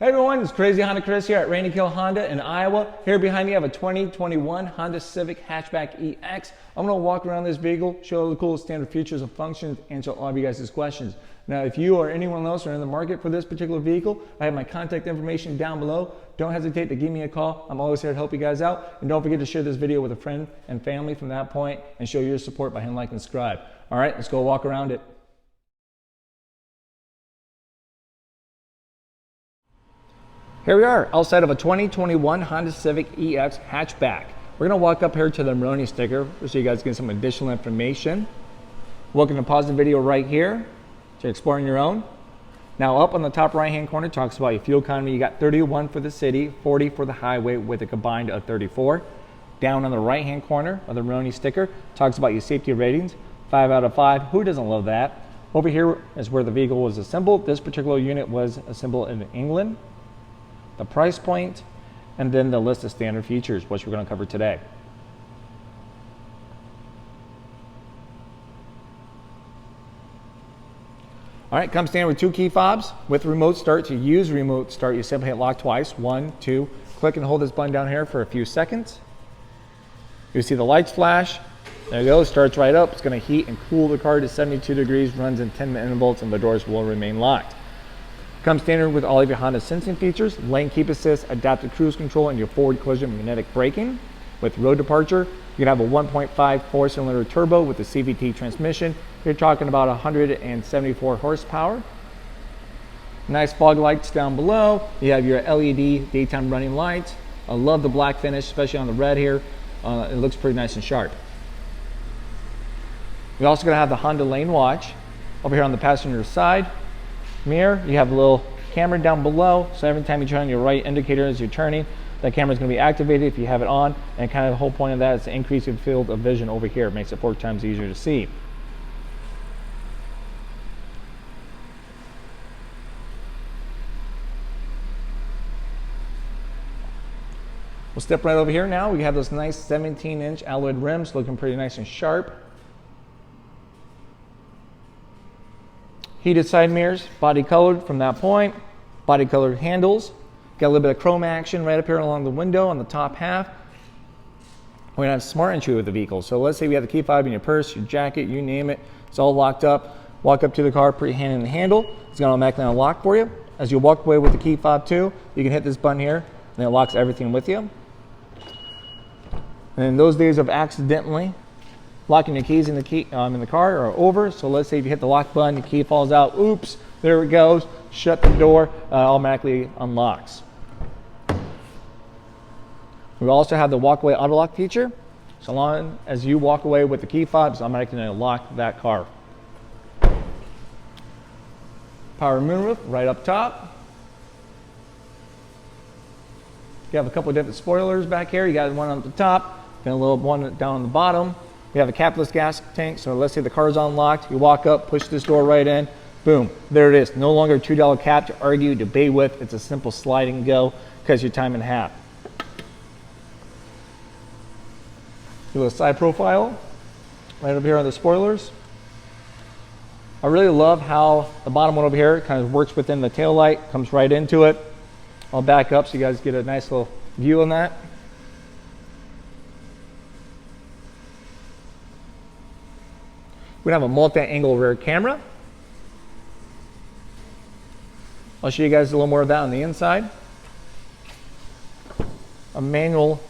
Hey everyone, it's Crazy Honda Chris here at Randy Kuehl Honda in Iowa. Here behind me I have a 2021 Honda Civic Hatchback EX. I'm going to walk around this vehicle, show all the cool standard features and functions, answer all of you guys' questions. Now if you or anyone else are in the market for this particular vehicle, I have my contact information down below. Don't hesitate to give me a call. I'm always here to help you guys out. And don't forget to share this video with a friend and family from that point and show your support by hitting like and subscribe. Alright, let's go walk around it. Here we are, outside of a 2021 Honda Civic EX Hatchback. We're going to walk up here to the Maroni sticker so you guys get some additional information. Welcome to pause the video right here to explore on your own. Now up on the top right hand corner talks about your fuel economy. You got 31 for the city, 40 for the highway with a combined of 34. Down on the right hand corner of the Maroni sticker talks about your safety ratings, 5 out of 5. Who doesn't love that? Over here is where the vehicle was assembled. This particular unit was assembled in England. The price point, and then the list of standard features, which we're going to cover today. All right, comes standard with 2 key fobs. With remote start, to use remote start, you simply hit lock twice. 1, 2, click and hold this button down here for a few seconds. You see the lights flash. There you go, starts right up. It's going to heat and cool the car to 72 degrees, runs in 10-minute intervals, and the doors will remain locked. Comes standard with all of your Honda sensing features, lane keep assist, adaptive cruise control, and your forward collision magnetic braking. With road departure, you can have a 1.5 4-cylinder turbo with a CVT transmission. You're talking about 174 horsepower. Nice fog lights down below. You have your LED daytime running lights. I love the black finish, especially on the red here. It looks pretty nice and sharp. You're also going to have the Honda lane watch over here on the passenger side. Mirror, you have a little camera down below, so every time you turn on your right indicator as you're turning, that camera is going to be activated if you have it on, and kind of the whole point of that is to increase your field of vision over here. It makes it 4 times easier to see. We'll step right over here now. We have those nice 17-inch alloyed rims looking pretty nice and sharp. Heated side mirrors, body colored from that point, body colored handles. Got a little bit of chrome action right up here along the window on the top half. We're gonna have smart entry with the vehicle. So let's say we have the key fob in your purse, your jacket, you name it. It's all locked up. Walk up to the car, put your hand in the handle. It's gonna automatically unlock for you. As you walk away with the key fob too, you can hit this button here and it locks everything with you. And in those days of accidentally locking your keys in the car are over. So let's say if you hit the lock button, the key falls out. Oops, there it goes. Shut the door, automatically unlocks. We also have the walk-away auto lock feature. So long as you walk away with the key fob, it's automatically going to lock that car. Power moonroof right up top. You have a couple of different spoilers back here. You got one on the top, and a little one down on the bottom. We have a capless gas tank, so let's say the car is unlocked, you walk up, push this door right in, boom, there it is. No longer a $2 cap to argue, debate with. It's a simple slide and go, because your time in half. Do a side profile right over here on the spoilers. I really love how the bottom one over here kind of works within the tail light, comes right into it. I'll back up so you guys get a nice little view on that. We have a multi-angle rear camera. I'll show you guys a little more of that on the inside. A manual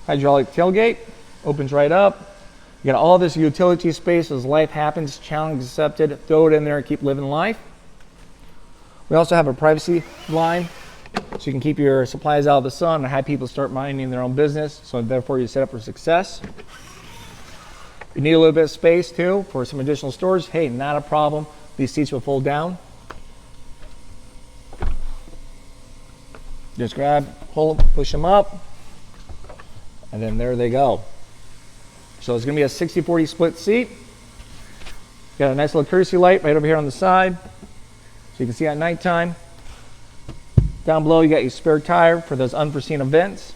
hydraulic tailgate, opens right up. You got all this utility space as life happens, challenge accepted, throw it in there and keep living life. We also have a privacy line, so you can keep your supplies out of the sun and have people start minding their own business, so therefore you're set up for success. You need a little bit of space too for some additional storage. Hey, not a problem. These seats will fold down. Just grab, pull, push them up, and then there they go. So it's going to be a 60-40 split seat. Got a nice little courtesy light right over here on the side, so you can see at nighttime. Down below, you got your spare tire for those unforeseen events.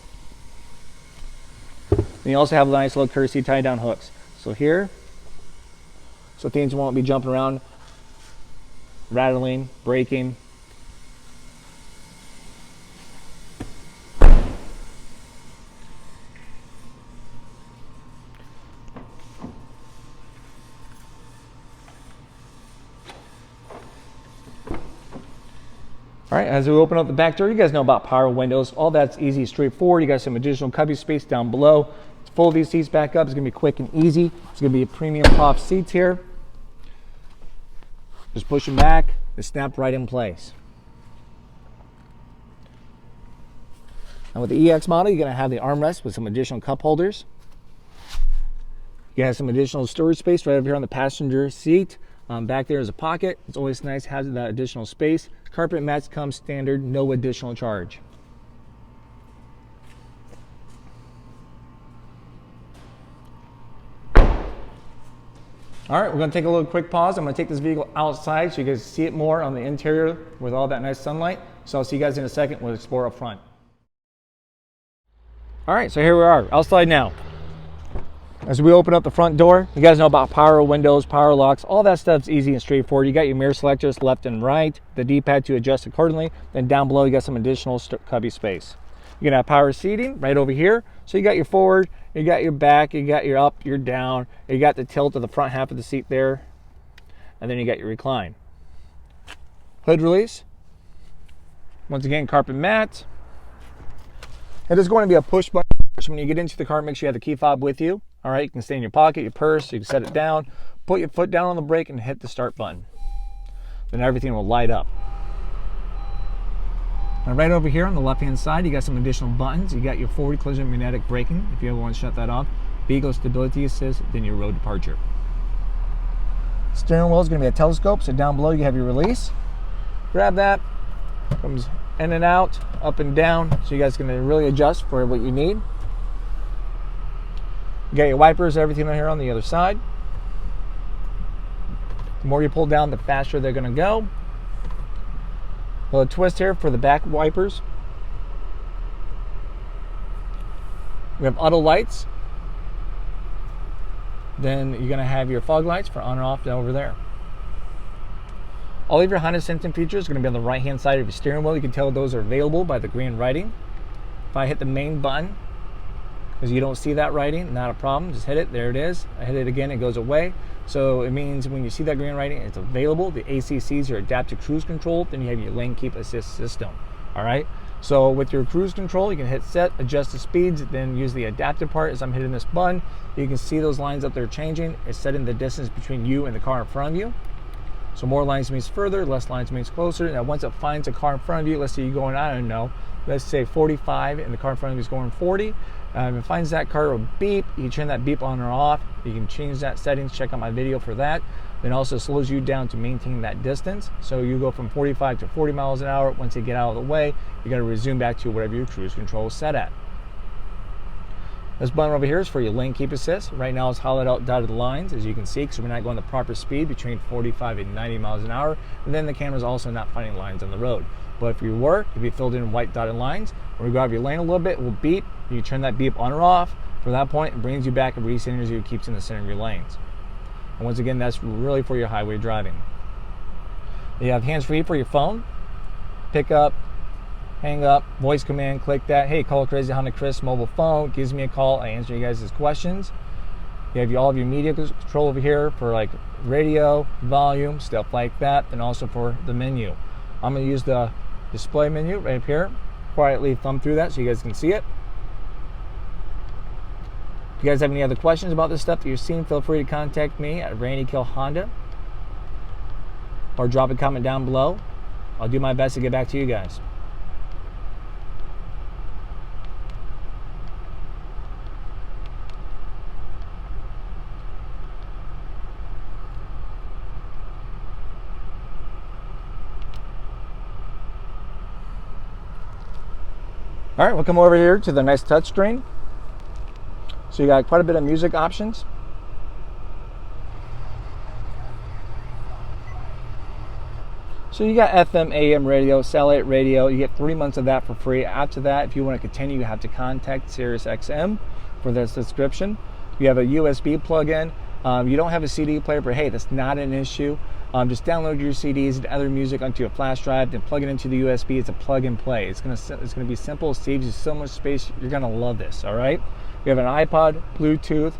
And you also have a nice little courtesy tie-down hooks. So here, so things won't be jumping around, rattling, braking. All right, as we open up the back door, you guys know about power windows. All that's easy, straightforward. You got some additional cubby space down below. Fold these seats back up. It's gonna be quick and easy. It's gonna be a premium cloth seats here. Just push them back, they snap right in place. Now with the EX model, you're gonna have the armrest with some additional cup holders. You have some additional storage space right over here on the passenger seat. Back there is a pocket. It's always nice having that additional space. Carpet mats come standard, no additional charge. All right, we're gonna take a little quick pause. I'm gonna take this vehicle outside so you guys see it more on the interior with all that nice sunlight. So I'll see you guys in a second. We'll explore up front. All right, so here we are, outside now. As we open up the front door, you guys know about power windows, power locks, all that stuff's easy and straightforward. You got your mirror selectors left and right, the D-pad to adjust accordingly. Then down below, you got some additional cubby space. You're gonna have power seating right over here. So you got your forward, you got your back, you got your up, your down, you got the tilt of the front half of the seat there, and then you got your recline. Hood release. Once again, carpet mat. It is going to be a push button. So when you get into the car, make sure you have the key fob with you. All right, you can stay in your pocket, your purse, you can set it down, put your foot down on the brake and hit the start button. Then everything will light up. Now right over here on the left-hand side, you got some additional buttons. You got your forward collision magnetic braking, if you ever want to shut that off. Vehicle stability assist, then your road departure. Steering wheel is going to be a telescope, so down below you have your release. Grab that, comes in and out, up and down, so you guys can really adjust for what you need. You got your wipers, everything on here on the other side. The more you pull down, the faster they're going to go. A little twist here for the back wipers. We have auto lights. Then you're going to have your fog lights for on and off over there. All of your Honda sensing features are going to be on the right hand side of your steering wheel. You can tell those are available by the green writing. If I hit the main button, because you don't see that writing, not a problem, just hit it, there it is. I hit it again, it goes away. So it means when you see that green writing, it's available. The ACC is your adaptive cruise control, then you have your lane keep assist system. All right, so with your cruise control, you can hit set, adjust the speeds, then use the adaptive part. As I'm hitting this button, you can see those lines up there changing. It's setting the distance between you and the car in front of you. So more lines means further, less lines means closer. Now once it finds a car in front of you, let's say you're going, I don't know, let's say 45 and the car in front of you is going 40. If it finds that car will beep, you turn that beep on or off. You can change that settings, check out my video for that. Then also slows you down to maintain that distance. So you go from 45 to 40 miles an hour. Once you get out of the way, you gotta resume back to whatever your cruise control is set at. This button over here is for your lane keep assist. Right now it's highlighted out dotted lines, as you can see, because we're not going the proper speed between 45 and 90 miles an hour. And then the camera's also not finding lines on the road. But if you were, it'd be filled in white dotted lines. When you go out of your lane a little bit, it will beep. You turn that beep on or off. From that point, it brings you back and recenters you, keeps in the center of your lanes. And once again, that's really for your highway driving. You have hands-free for your phone. Pick up, hang up, voice command, click that. Hey, call Crazy Honda Chris mobile phone. Gives me a call. I answer you guys' questions. You have all of your media control over here for like radio, volume, stuff like that, and also for the menu. I'm going to use the display menu right up here. Quietly thumb through that so you guys can see it. If you guys have any other questions about this stuff that you've seen, feel free to contact me at Randy Kuehl Honda or drop a comment down below. I'll do my best to get back to you guys. All right, we'll come over here to the nice touchscreen. So you got quite a bit of music options. So you got FM, AM radio, satellite radio. You get 3 months of that for free. After that, if you want to continue, you have to contact SiriusXM for their subscription. You have a USB plug-in. You don't have a CD player, but hey, that's not an issue. Just download your CDs and other music onto a flash drive, then plug it into the USB. It's a plug and play. It's gonna be simple. It saves you so much space. You're gonna love this. All right. You have an iPod, Bluetooth,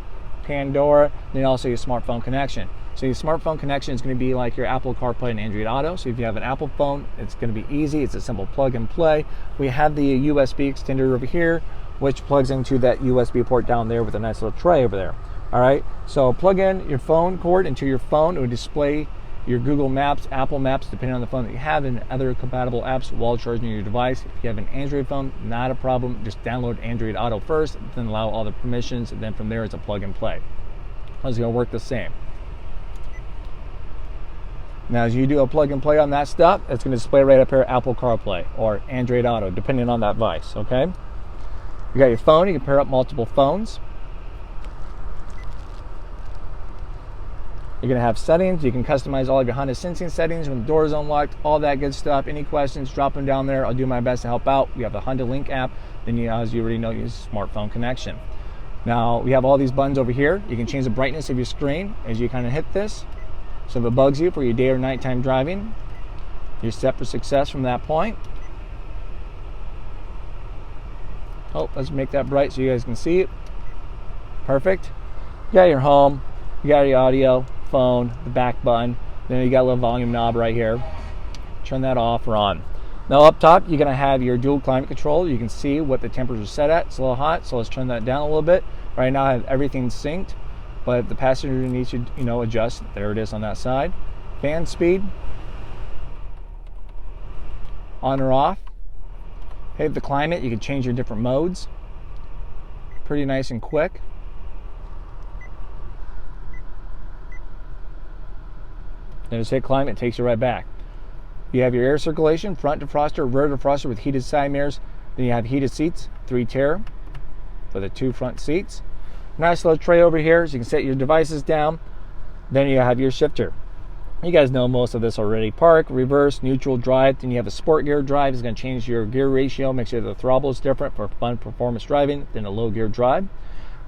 Pandora, then also your smartphone connection. So your smartphone connection is going to be like your Apple CarPlay and Android Auto. So if you have an Apple phone, it's going to be easy. It's a simple plug and play. We have the USB extender over here, which plugs into that USB port down there with a nice little tray over there. All right, so plug in your phone cord into your phone. It will display your Google Maps, Apple Maps, depending on the phone that you have, and other compatible apps while charging your device. If you have an Android phone, not a problem. Just download Android Auto first, then allow all the permissions, and then from there it's a plug and play. It's going to work the same. Now, as you do a plug and play on that stuff, it's going to display right up here Apple CarPlay or Android Auto, depending on that device. Okay. You got your phone. You can pair up multiple phones. You're going to have settings. You can customize all of your Honda sensing settings when the door is unlocked, all that good stuff. Any questions, drop them down there. I'll do my best to help out. We have the Honda Link app. Then, as you already know, use smartphone connection. Now, we have all these buttons over here. You can change the brightness of your screen as you kind of hit this. So if it bugs you for your day or nighttime driving, you're set for success from that point. Oh, let's make that bright so you guys can see it. Perfect. You got your home. You got your audio, phone, the back button, then you got a little volume knob right here. Turn that off or on. Now up top, you're gonna have your dual climate control. You can see what the temperature is set at. It's a little hot, so let's turn that down a little bit. Right now I have everything synced, but if the passenger needs to, adjust, there it is on that side. Fan speed, on or off. Hey, the climate, you can change your different modes. Pretty nice and quick. Then just hit climate, it takes you right back. You have your air circulation, front defroster, rear defroster with heated side mirrors. Then you have heated seats, 3-tier for the 2 front seats. Nice little tray over here so you can set your devices down. Then you have your shifter. You guys know most of this already. Park, reverse, neutral, drive. Then you have a sport gear drive. It's going to change your gear ratio, make sure the throttle is different for fun performance driving than a low gear drive.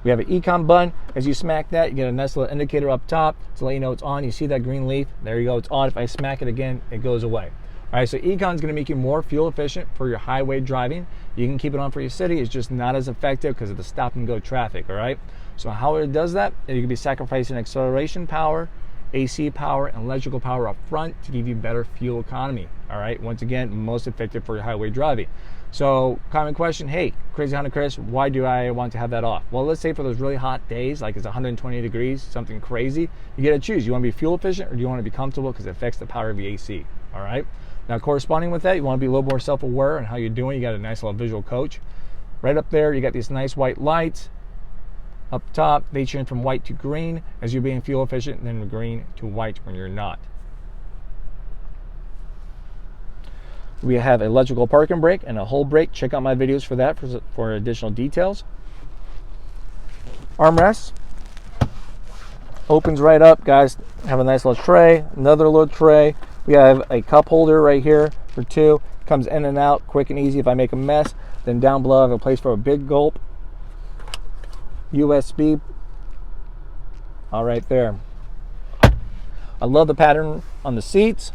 We have an econ button. As you smack that, you get a nice little indicator up top to let you know it's on. You see that green leaf? There you go, it's on. If I smack it again, it goes away. All right, so econ is going to make you more fuel efficient for your highway driving. You can keep it on for your city. It's just not as effective because of the stop and go traffic, all right? So how it does that, you can be sacrificing acceleration power, AC power, and electrical power up front to give you better fuel economy, all right? Once again, most effective for your highway driving. So common question, hey, Crazy Honda Chris, why do I want to have that off? Well, let's say for those really hot days, like it's 120 degrees, something crazy, you get to choose. You want to be fuel efficient or do you want to be comfortable because it affects the power of your AC, all right? Now, corresponding with that, you want to be a little more self-aware on how you're doing. You got a nice little visual coach. Right up there, you got these nice white lights. Up top, they change from white to green as you're being fuel efficient, and then green to white when you're not. We have electrical parking brake and a whole brake. Check out my videos for that for additional details. Armrest opens right up, guys. Have a nice little tray, another little tray. We have a cup holder right here for 2. Comes in and out quick and easy if I make a mess. Then down below I have a place for a big gulp. USB, all right there. I love the pattern on the seats.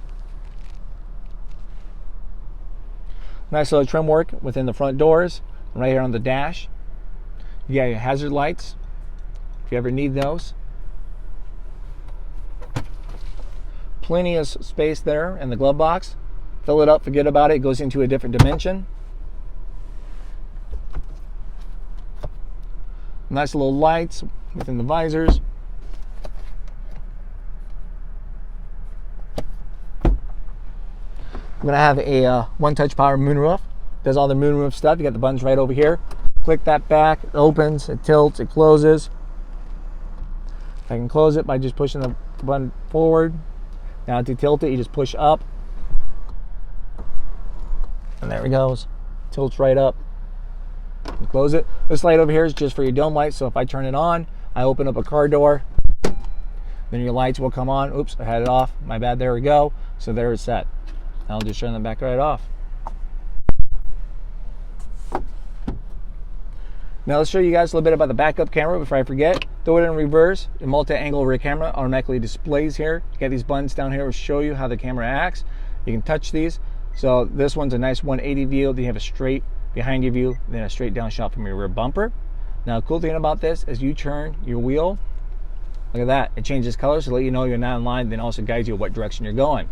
Nice little trim work within the front doors. Right here on the dash, you got your hazard lights if you ever need those. Plenty of space there in the glove box. Fill it up, forget about it, it goes into a different dimension. Nice little lights within the visors. I'm gonna have a one-touch power moonroof. Does all the moonroof stuff. You got the buttons right over here. Click that back, it opens, it tilts, it closes. I can close it by just pushing the button forward. Now to tilt it, you just push up. And there it goes. Tilts right up. Close it. This light over here is just for your dome light, so if I turn it on, I open up a car door, then your lights will come on. Oops, I had it off. My bad, there we go. So there it's set. I'll just turn them back right off. Now let's show you guys a little bit about the backup camera before I forget. Throw it in reverse. The multi-angle rear camera automatically displays here. You got these buttons down here to show you how the camera acts. You can touch these. So this one's a nice 180 view. Then you have a straight behind your view, then a straight down shot from your rear bumper. Now, cool thing about this is you turn your wheel Look at that. It changes colors to let you know you're not in line, then also guides you what direction you're going.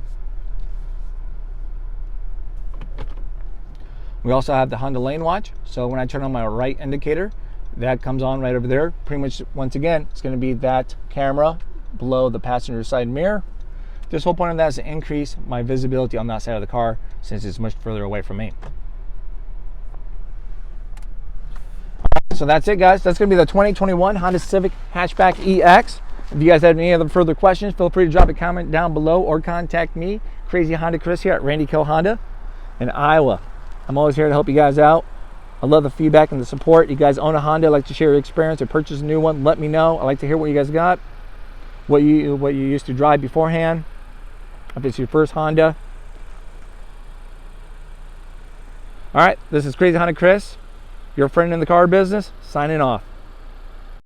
We also have the Honda Lane Watch. So when I turn on my right indicator, that comes on right over there. Pretty much, once again, it's going to be that camera below the passenger side mirror. This whole point of that is to increase my visibility on that side of the car since it's much further away from me. So that's it, guys. That's going to be the 2021 Honda Civic Hatchback EX. If you guys have any other further questions, feel free to drop a comment down below or contact me, Crazy Honda Chris, here at Randy Kuehl Honda in Iowa. I'm always here to help you guys out. I love the feedback and the support. You guys own a Honda, like to share your experience or purchase a new one, let me know. I like to hear what you guys got, what you used to drive beforehand, if it's your first Honda. All right, this is Crazy Honda Chris, your friend in the car business, signing off.